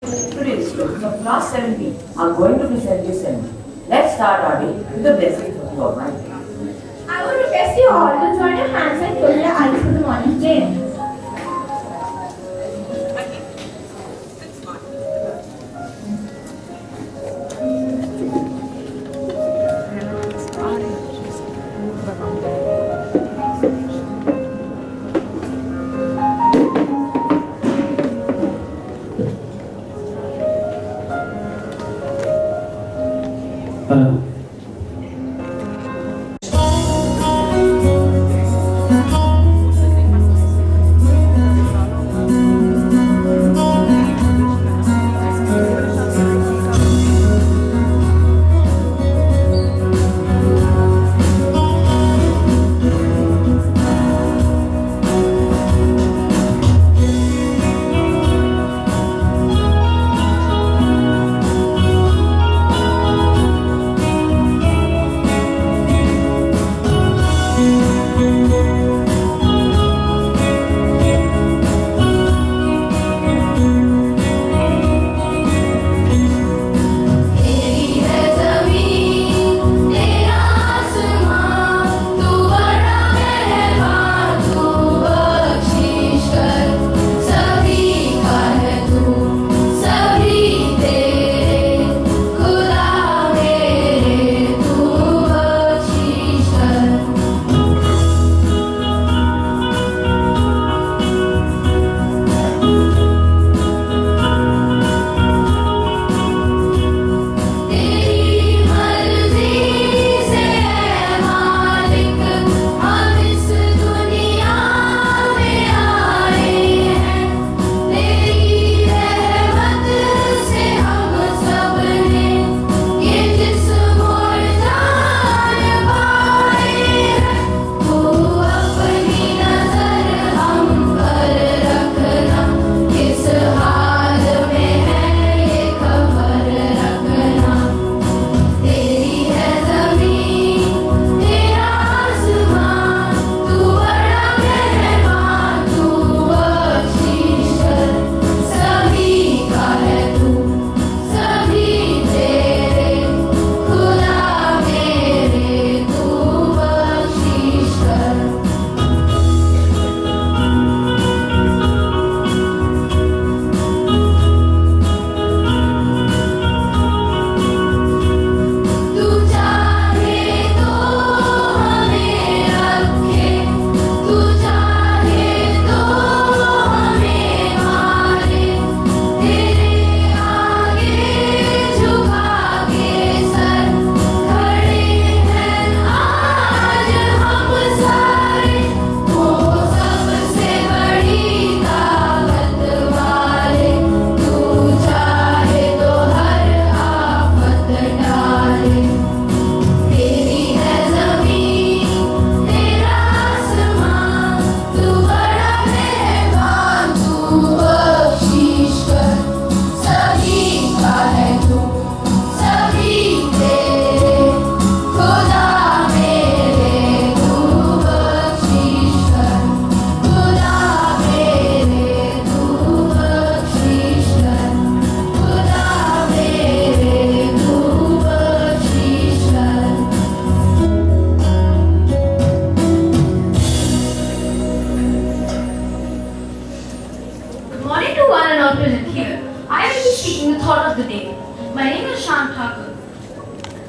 Today's students of class 7B are going to present the assembly. Let's start our day with the blessings of the Almighty. I would request you all to join your hands and close your eyes for the morning prayer.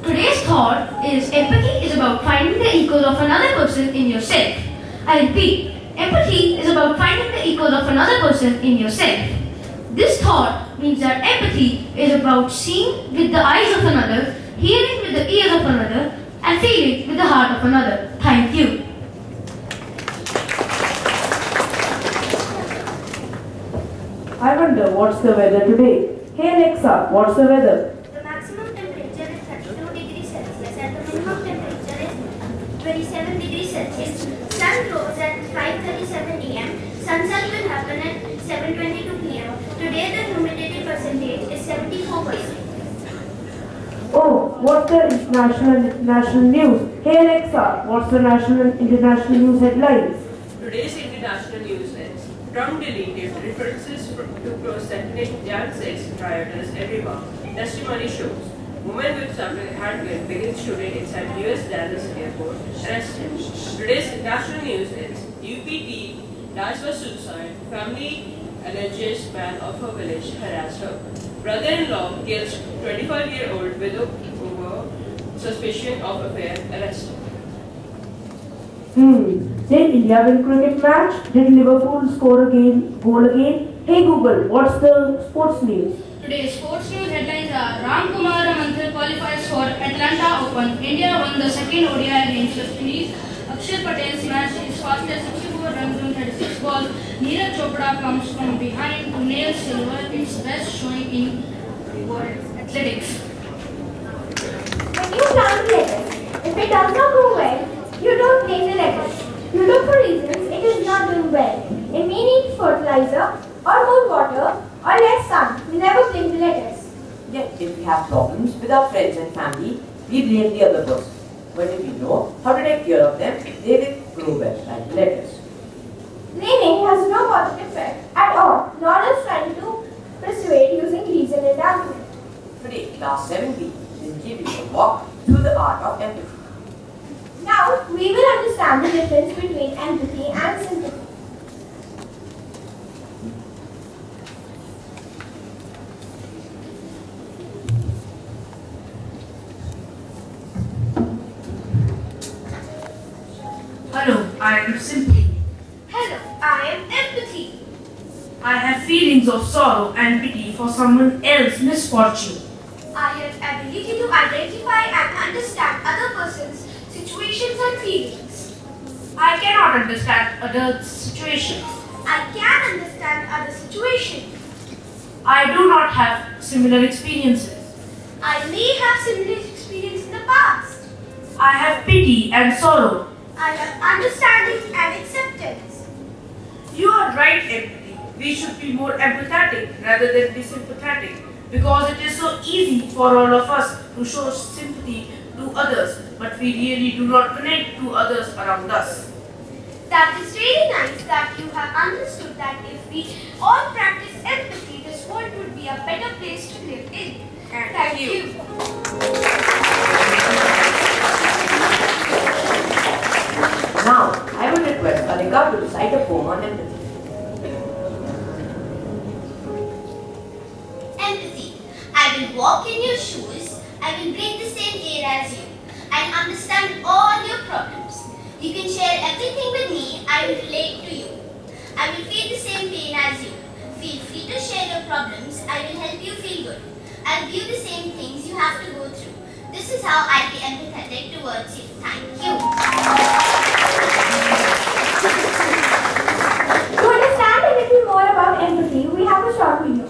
Today's thought is empathy is about finding the equals of another person in yourself. I repeat, empathy is about finding the equals of another person in yourself. This thought means that empathy is about seeing with the eyes of another, hearing with the ears of another, and feeling with the heart of another. Thank you. I wonder what's the weather today. Hey Alexa, what's the weather? The maximum temperature is 32 degrees Celsius and the minimum temperature is 27 degrees Celsius. Sun rose at 5:37 am. Sunset will happen at 7:22 pm. Today the humidity percentage is 74%. Oh, what's the national news? Hey Alexa, what's the national international news headlines? Today's international news is Trump deleted references to pro-ethnic Jan 6 rioters everywhere. Testimony shows. Woman with subject handgun begins shooting inside US Dallas airport, arrested. Today's international news is UPT dies for suicide. Family alleges man of her village harassed her. Brother-in-law kills 25-year-old widow over suspicion of affair, arrested. Did India win cricket match? Did Liverpool score goal again? Hey Google, what's the sports news? Today's sports news headlines are Ram Kumar Manthal qualifies for Atlanta Open. India won the second ODI against West Indies. Akshar Patel smashed his fastest 64 runs on 36 balls. Neeraj Chopra comes from behind to nail silver, its best showing in world athletics. When you plant lettuce, if it does not grow well, you don't blame the lettuce. You look for reasons it is not doing well. It may need fertilizer, or more water, or less sun. We never blame the lettuce. Yet, if we have problems with our friends and family, we blame the other person. But if we know how to take care of them, they will grow well, like lettuce. Blaming has no positive effect at all, nor is trying to persuade using reason and argument. Today, class 7B will give you a walk through the art of empathy. Now, we will understand the difference between empathy and sympathy. Hello, I am sympathy. Hello, I am empathy. I have feelings of sorrow and pity for someone else's misfortune. I have ability to identify and understand other person's situations and feelings. I cannot understand others' situations. I can understand other situations. I do not have similar experiences. I may have similar experience in the past. I have pity and sorrow. I have understanding and acceptance. You are right, empathy. We should be more empathetic rather than be sympathetic because it is so easy for all of us to show sympathy to others, but we really do not connect to others around us. That is really nice that you have understood that if we all practice empathy, this world would be a better place to live in. Thank you. Now, I would request Alika to recite a poem on empathy. Empathy. I will walk in your shoes. I will breathe the same air as you and understand all your problems. You can share everything with me. I will relate to you. I will feel the same pain as you. Feel free to share your problems. I will help you feel good. I'll view the same things you have to go through. This is how I be empathetic towards you. Thank you. To understand a little more about empathy, we have a short video.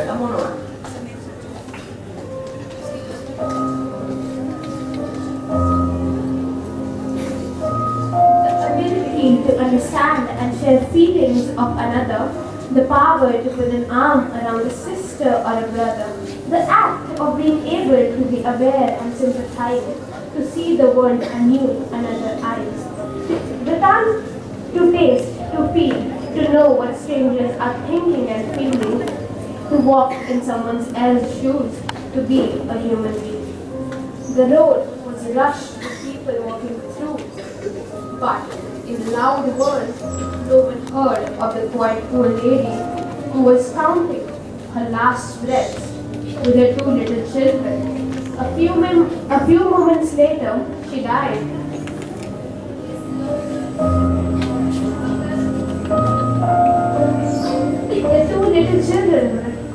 കുട്ടികളുടെ മോണമാണ്. The ability to understand and share feelings of another, the power to put an arm around a sister or a brother, the act of being able to be aware and sympathize, to see the world anew another eyes, the tongue to taste, to feel, to know what strangers are thinking and feeling, to walk in someone else's shoes, to be a human being. The road was rushed with people walking through, but in the loud world, no one heard of the quiet old lady who was counting her last breaths with her two little children. A few moments later, she died. The two little children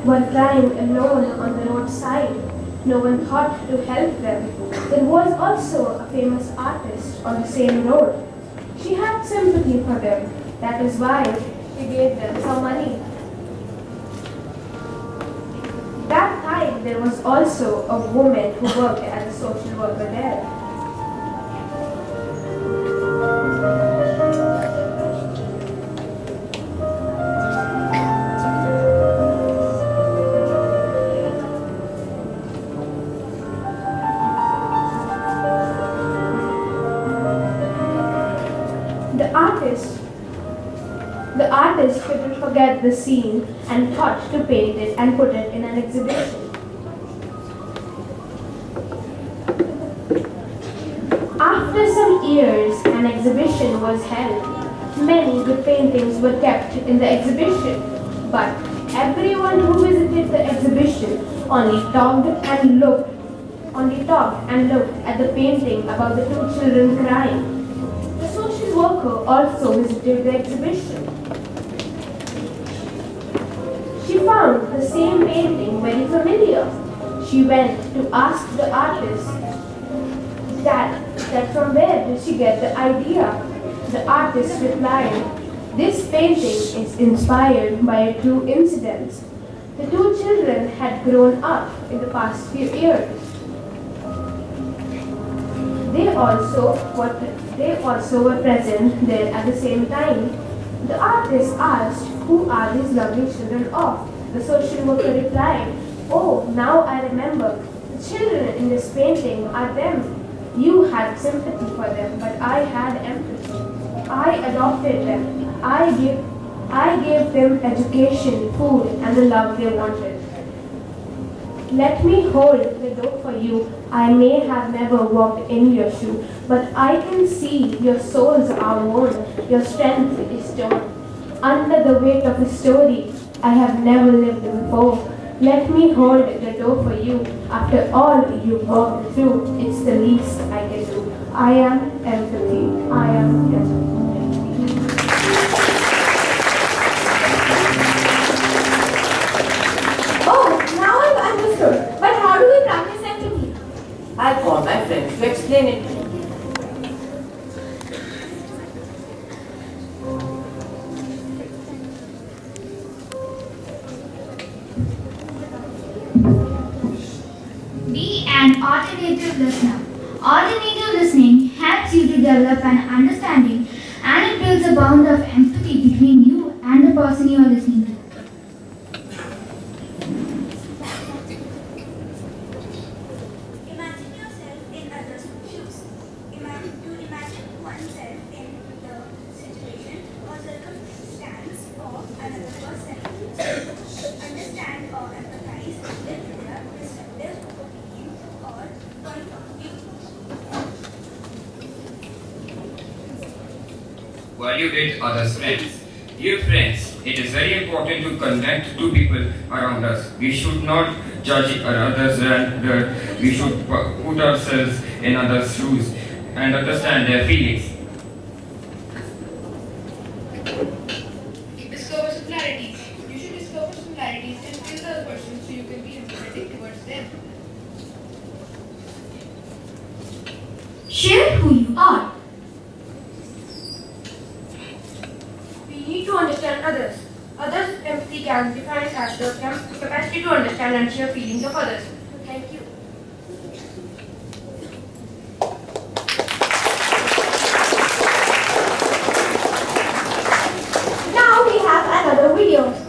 were crying alone on the roadside. No one thought to help them. There was also a famous artist on the same road. She had sympathy for them. That is why she gave them some money. That time there was also a woman who worked as a social worker there. The artist couldn't forget the scene and thought to paint it and put it in an exhibition. After some years, an exhibition was held. Many good paintings were kept in the exhibition, but everyone who visited the exhibition only talked and looked at the painting about the two children crying. The social worker also visited the exhibition. She found the same painting very familiar. She went to ask the artist that from where did she get the idea. The artist replied, "This painting is inspired by a true incident. The two children had grown up in the past few years. They also were present there at the same time." The artist asked, "Who are these lovely children of?" The social worker replied, "Oh, now I remember. The children in this painting are them. You had sympathy for them, but I had empathy. I adopted them. I gave them education, food, and the love they wanted. Let me hold the door for you. I may have never walked in your shoe, but I can see your souls are worn, your strength is torn. Under the weight of a story I have never lived before. Let me hold the door for you. After all you've walked through, it's the least I can do. I am empathy. I am empathy." Oh, now I've understood. But how do we practice empathy? I'll call my friends to explain it to you. Be an alternative listener. Alternative listening helps you to develop an understanding and it builds a bond of empathy between you and the person you are listening to. Imagine yourself in others' shoes. Imagine oneself in the situation or circumstance of another person. Understand or empathize with their perspective, opinion, or point of view. Valued others' friends. Dear friends, it is very important to connect to people around us. We should not judge others and we should put ourselves in others' shoes and understand their feelings. Discover similarities. You should discover similarities and feel the other person so you can be empathetic towards them. Share who you are. We need to understand others. Others' empathy are defined as the capacity to understand and share feelings of others. Thank you. Now we have another video.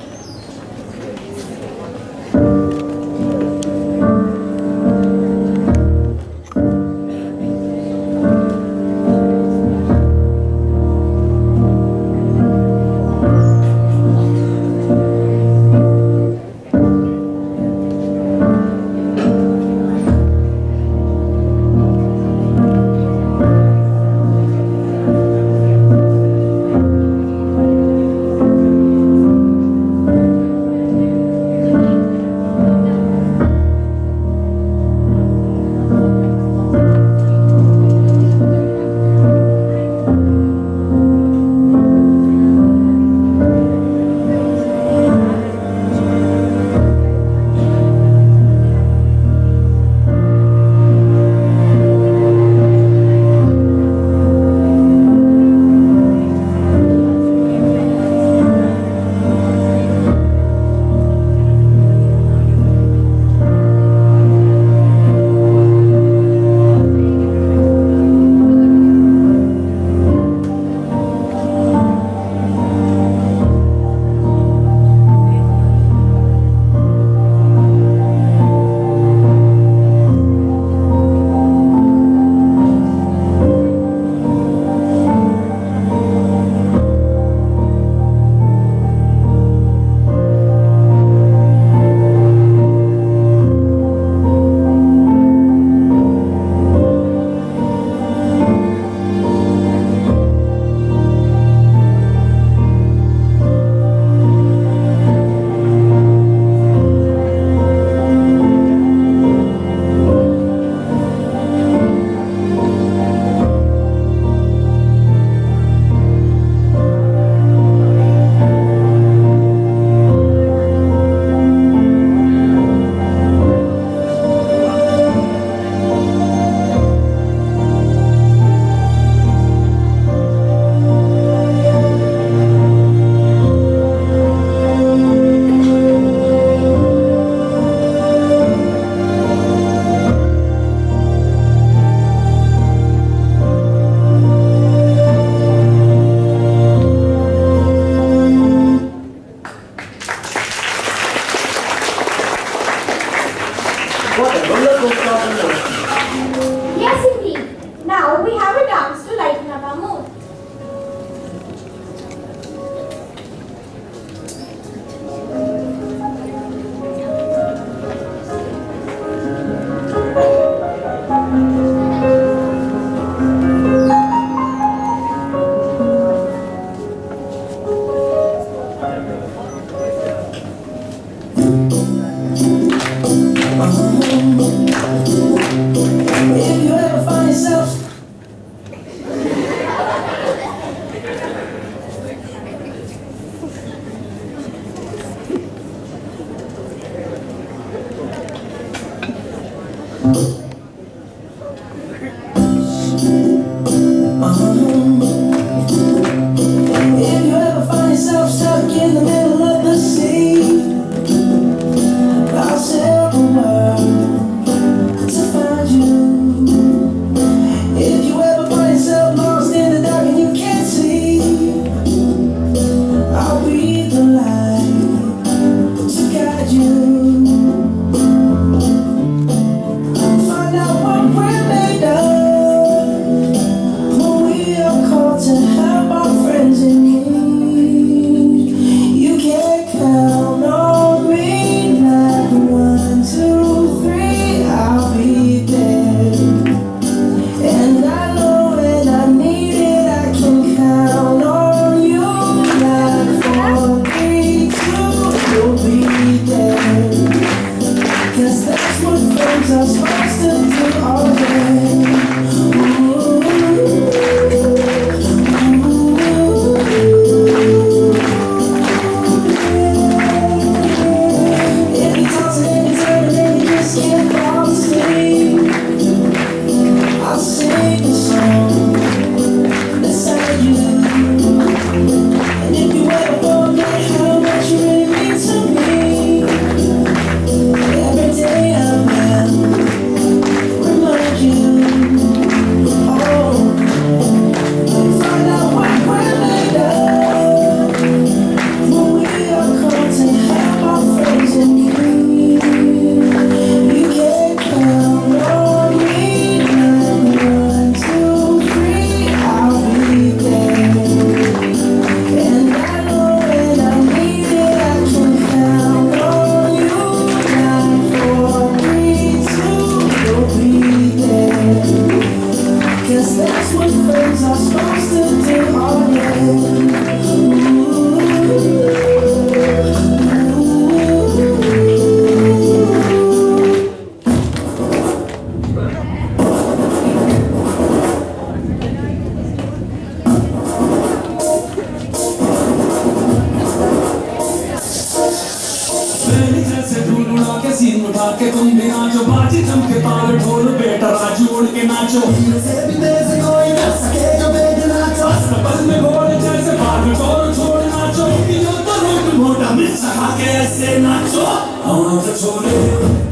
हीरे से भी तेज कोई न सकेगा bag नाचो पल में घोड़े जैसे भाग तोड़ छोड़ नाचो यो तो रोट मोटा मिर्चा खा के ऐसे नाचो हाँ जा छोरे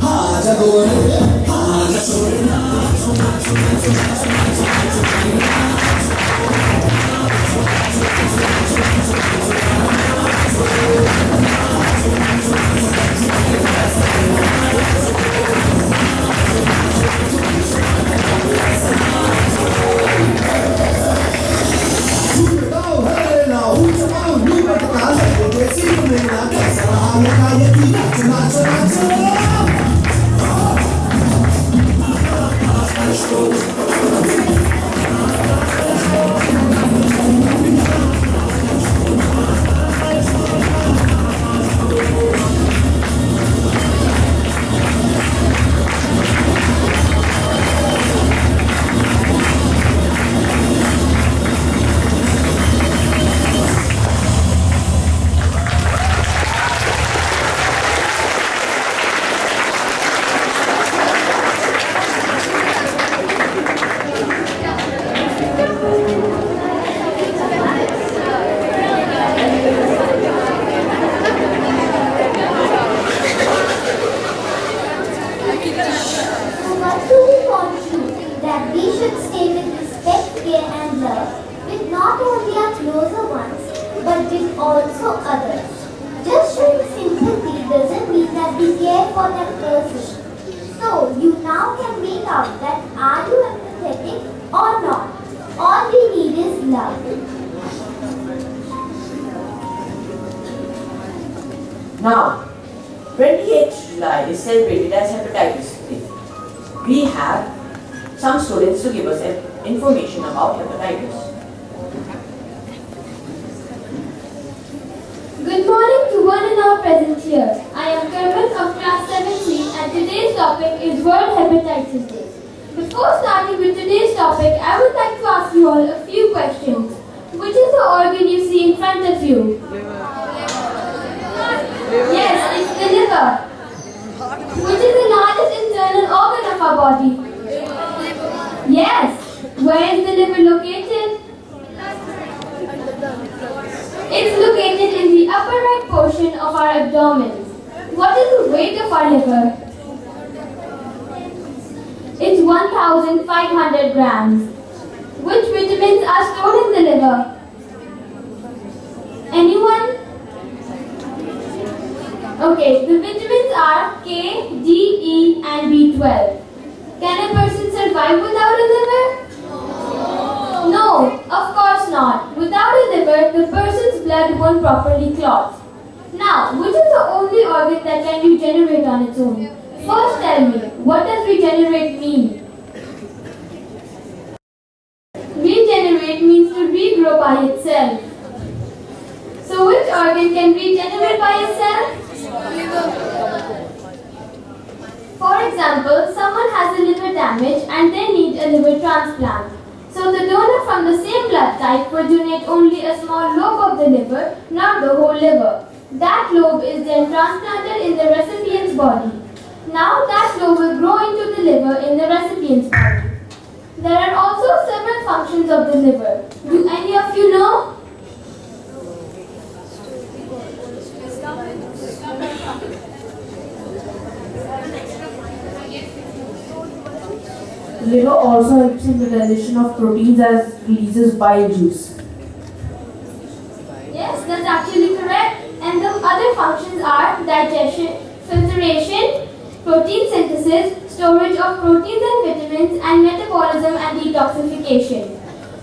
हाँ जा गोरे हाँ जा छोरे नाचो नाचो नाचो नाचो नाचो Now, 28th July is celebrated as Hepatitis Day. We have some students to give us information about hepatitis. Good morning to one and all present here. I am Karman of class 7C and today's topic is World Hepatitis Day. Before starting with today's topic, I would like to ask you all a few questions. Which is the organ you see in front of you? Yes, it's the liver. Which is the largest internal organ of our body? Yes. Where is the liver located? It's located in the upper right portion of our abdomen. What is the weight of our liver? It's 1,500 grams. Which vitamins are stored in the liver? Anyone? Okay, the vitamins are K, D, E and B12. Can a person survive without a liver? No, of course not. Without a liver, the person's blood won't properly clot. Now, which is the only organ that can regenerate on its own? First tell me, what does regenerate mean? Regenerate means to regrow by itself. So which organ can regenerate by itself? For example, someone has a liver damage and they need a liver transplant. So the donor from the same blood type will donate only a small lobe of the liver, not the whole liver. That lobe is then transplanted in the recipient's body. Now that lobe will grow into the liver in the recipient's body. There are also several functions of the liver. Do any of you know? Liver also helps in the digestion of proteins as releases bile juice. Yes, that's actually correct. And the other functions are digestion, filtration, protein synthesis, storage of proteins and vitamins, and metabolism and detoxification.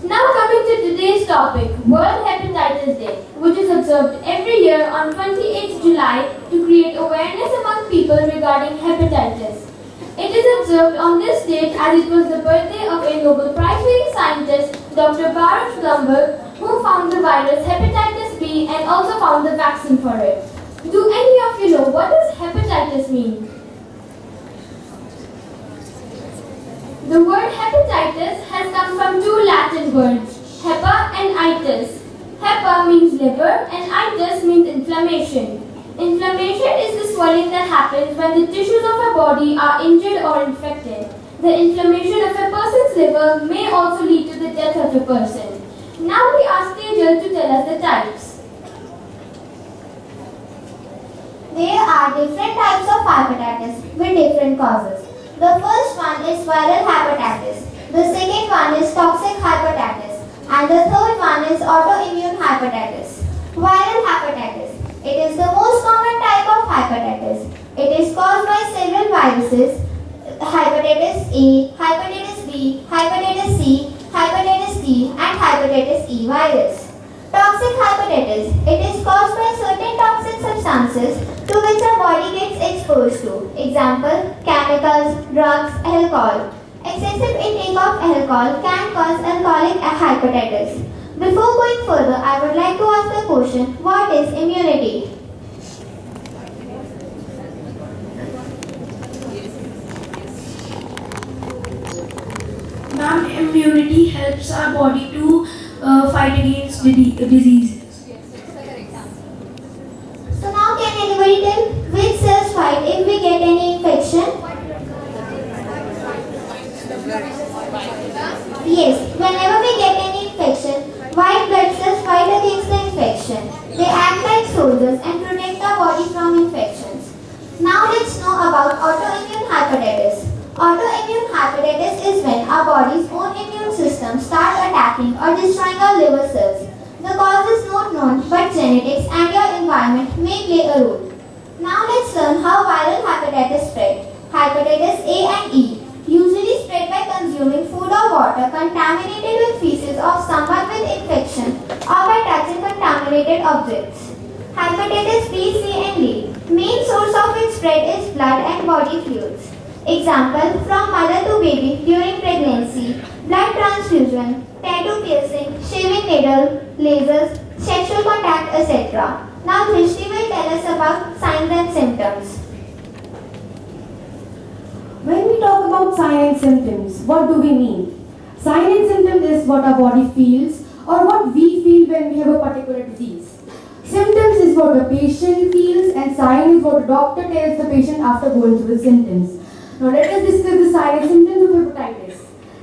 Now coming to today's topic, World Hepatitis Day, which is observed every year on 28th July to create awareness among people regarding hepatitis. It is observed on this date as it was the birthday of a Nobel Prize-winning scientist, Dr. Baruch Blumberg, who found the virus hepatitis B and also found the vaccine for it. Do any of you know what does hepatitis mean? The word hepatitis has come from two Latin words, hepa and itis. Hepa means liver and itis means inflammation. Inflammation is the swelling that happens when the tissues of our body are injured or infected. The inflammation of a person's liver may also lead to the death of a person. Now we ask Tejal to tell us the types. There are different types of hepatitis with different causes. The first one is viral hepatitis. The second one is toxic hepatitis. And the third one is autoimmune hepatitis. Viral hepatitis. It is the most common type of hepatitis. It is caused by several viruses: hepatitis A, hepatitis B, hepatitis C, hepatitis D, and hepatitis E virus. Toxic hepatitis. It is caused by certain toxic substances to which the body gets exposed to. Example: chemicals, drugs, alcohol. Excessive intake of alcohol can cause alcoholic hepatitis. Before going further, I would like to ask the question, what is immunity? Ma'am, immunity helps our body to fight against diseases. So now can anybody tell which cells fight if we get any infection? Yes, whenever we get any infection, white blood cells fight against the infection. They act like soldiers and protect the body from infections. Now let's know about autoimmune hepatitis. Autoimmune hepatitis is when our body's own immune system starts attacking or destroying our liver cells. The cause is not known, but genetics and your environment may play a role. Now let's learn how viral hepatitis spread. Hepatitis A and E usually spread by consuming food or water contaminated with feces of someone with infection or by touching contaminated objects. Hepatitis B, C and D. Main source of its spread is blood and body fluids. Example: from mother to baby during pregnancy, blood transfusion, tattoo piercing, shaving needle, lasers, sexual contact, etc. Now Drishti will tell us about signs and symptoms. When we talk about sign and symptoms, what do we mean? Sign and symptom is what our body feels or what we feel when we have a particular disease. Symptoms is what the patient feels and sign is what the doctor tells the patient after going through the symptoms. Now let us discuss the sign and symptoms of hepatitis.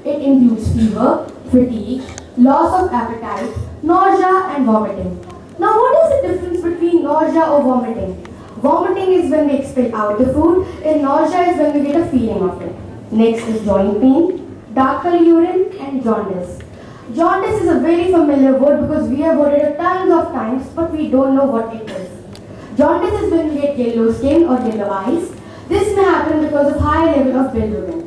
It includes fever, fatigue, loss of appetite, nausea and vomiting. Now what is the difference between nausea or vomiting? Vomiting is when we expel out the food and nausea is when we get a feeling of it. Next is joint pain, dark color urine and jaundice. Jaundice is a very familiar word because we have heard it tons of times but we don't know what it is. Jaundice is when we get yellow skin or yellow eyes. This may happen because of high level of bilirubin.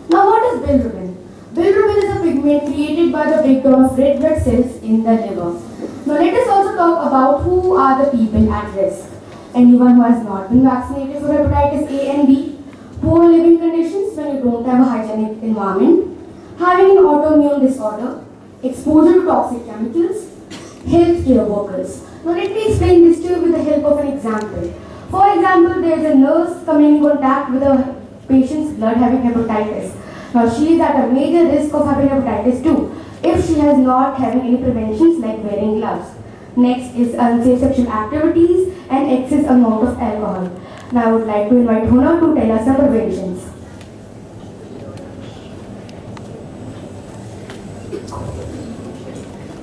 Now what is bilirubin? Bilirubin is a pigment created by the breakdown of red blood cells in the liver. Now let us also talk about who are the people at risk. Anyone who has not been vaccinated for hepatitis A and B, poor living conditions when you don't have a hygienic environment, having an autoimmune disorder, exposure to toxic chemicals, healthcare workers. Now let me explain this to you with the help of an example. For example, there is a nurse coming in contact with a patient's blood having hepatitis. Now she is at a major risk of having hepatitis too if she has not having any preventions like wearing gloves. Next is unsafe sexual activities and excess amount of alcohol. Now I would like to invite Hona to tell us some preventions.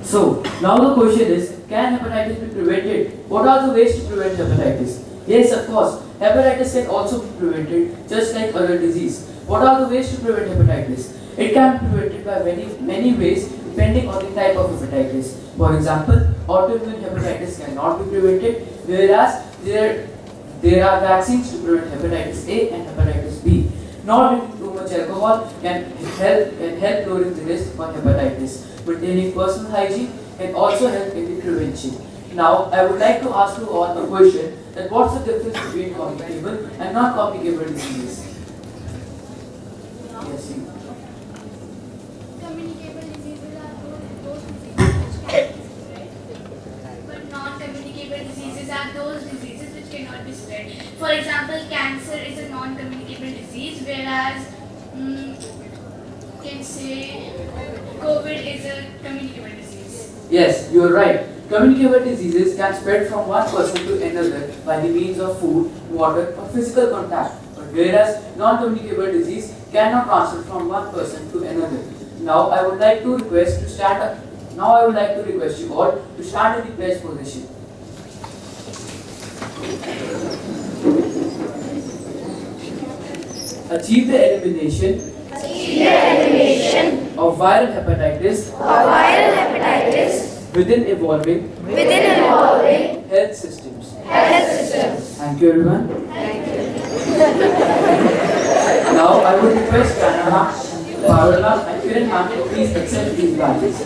So, now the question is, can hepatitis be prevented? What are the ways to prevent hepatitis? Yes, of course, hepatitis can also be prevented just like other disease. What are the ways to prevent hepatitis? It can be prevented by many ways depending on the type of hepatitis. For example, autoimmune hepatitis cannot be prevented, whereas there are vaccines to prevent hepatitis A and hepatitis B. Not drinking too much alcohol can help lowering the risk for hepatitis. Maintaining personal hygiene can also help in the prevention. Now, I would like to ask you all a question: that what's the difference between communicable and non-communicable diseases? Yes, you. Communicable diseases are those diseases which can be spread, but non-communicable diseases are those diseases which cannot be spread. For example, cancer is a non-communicable disease, whereas can say COVID is a communicable disease. Yes, you are right. Communicable diseases can spread from one person to another by the means of food, water, or physical contact. But whereas non-communicable disease cannot transfer from one person to another. Now I would like to request to stand up. Now I would like to request you all to stand in the pledge position. Achieve the elimination of viral hepatitis within evolving health systems. Thank you, everyone. Now I would request Kanana, Paola and Kiran ma'am to please accept these badges.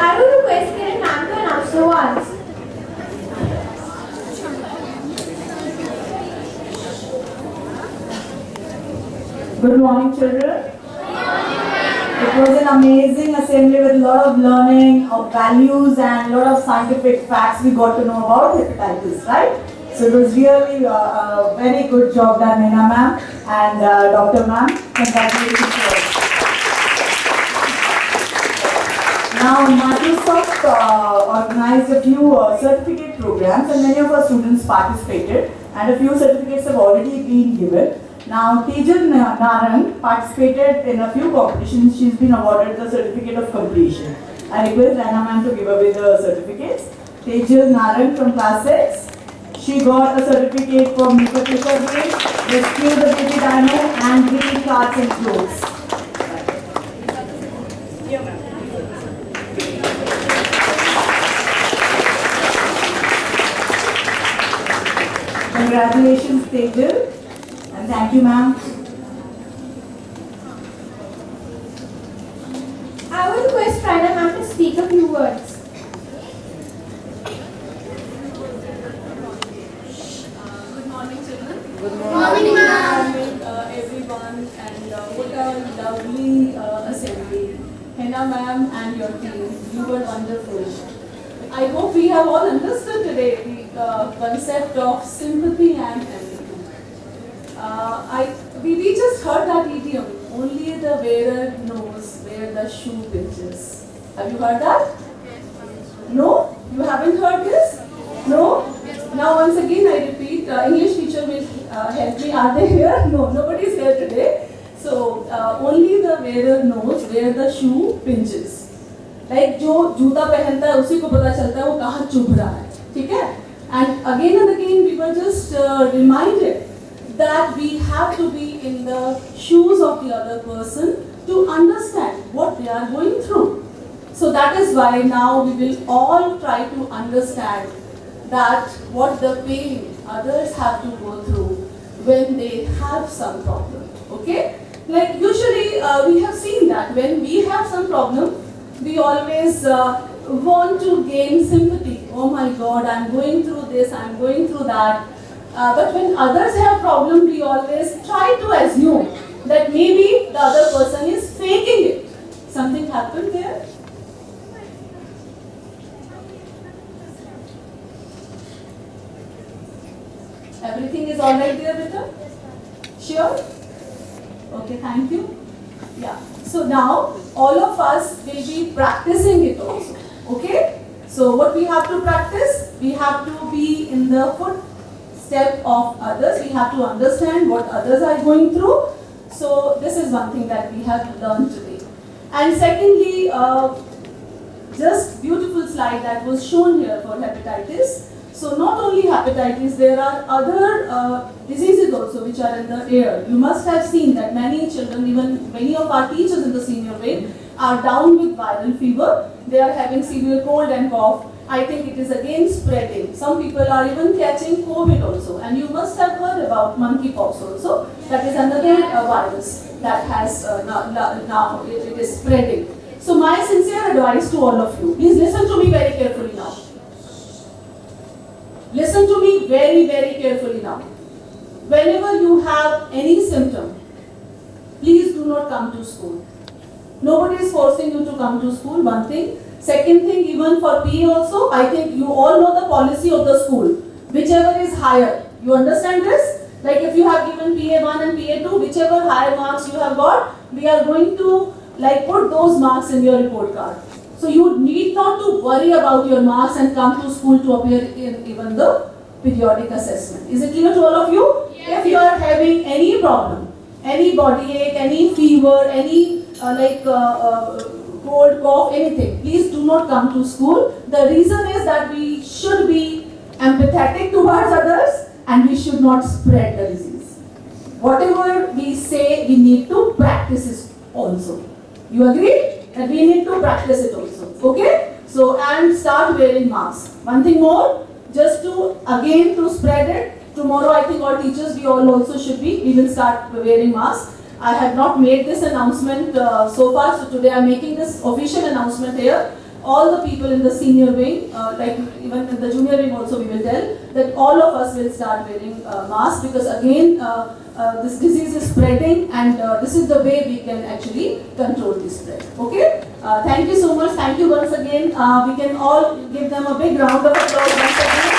I would request Kiran ma'am to announce the awards. Good morning, children. It was an amazing assembly with a lot of learning of values and a lot of scientific facts we got to know about hepatitis, right? So it was really a very good job done, Meena ma'am and Dr. ma'am. Congratulations to us. Now, Microsoft organized a few certificate programs and many of our students participated and a few certificates have already been given. Now, Tejal Narang participated in a few competitions. She's been awarded the certificate of completion. I request Rana ma'am to give away the certificates. Tejal Narang from class 6. She got a certificate for Meter Paper Game, Rescue the Baby Dino and Green Cards and Clothes. Congratulations, Tejal. And thank you, ma'am. I would request Raina ma'am to speak a few words. Good morning, children. Good morning, ma'am. Everyone, and what a lovely assembly. Henna ma'am and your team, you were wonderful. I hope we have all understood today the concept of sympathy and empathy. We just heard that idiom, only the wearer knows where the shoe pinches. Have you heard that? No? You haven't heard this? No? Now once again I repeat, English teacher will help me. Are they here? No, nobody is here today. So only the wearer knows where the shoe pinches. Like जो जूता पहनता है उसी को पता चलता है वो कहाँ चुभ रहा है, ठीक है? And again we were just reminded that we have to be in the shoes of the other person to understand what they are going through. So that is why now we will all try to understand that what the pain others have to go through when they have some problem. Okay? Like usually we have seen that when we have some problem, we always want to gain sympathy. Oh my God, I'm going through this, I'm going through that. But when others have problem, we always try to assume that maybe the other person is faking it. Something happened there? Everything is alright there, Beta? Sure? Okay, thank you. Yeah. So now all of us will be practicing it also. Okay? So what we have to practice? We have to be in the footstep of others. We have to understand what others are going through. So this is one thing that we have learned today. And secondly, just beautiful slide that was shown here for hepatitis. So not only hepatitis, there are other diseases also which are in the air. You must have seen that many children, even many of our teachers in the senior grade, are down with viral fever. They are having severe cold and cough. I think it is again spreading. Some people are even catching COVID also. And you must have heard about monkeypox also. That is another virus that has now it is spreading. So my sincere advice to all of you, please listen to me very carefully now. Listen to me very, very carefully now. Whenever you have any symptom, please do not come to school. Nobody is forcing you to come to school, one thing. Second thing, even for PE also, I think you all know the policy of the school. Whichever is higher, you understand this? Like if you have given PA1 and PA2, whichever higher marks you have got, we are going to like put those marks in your report card. So you need not to worry about your marks and come to school to appear in even the periodic assessment. Is it clear to all of you? Yes. If you are having any problem, any body ache, any fever, any cold, cough, anything, please do not come to school. The reason is that we should be empathetic towards others and we should not spread the disease. Whatever we say, we need to practice it also. You agree? And we need to practice it also. Okay? So, and start wearing masks. One thing more, just to again to spread it. Tomorrow I think all teachers, we all also should be, we will start wearing masks. I have not made this announcement so far, so today I am making this official announcement here. All the people in the senior wing, like even in the junior wing also we will tell, that all of us will start wearing masks, because again this disease is spreading and this is the way we can actually control this spread. Okay? Thank you so much. Thank you once again. We can all give them a big round of applause once again.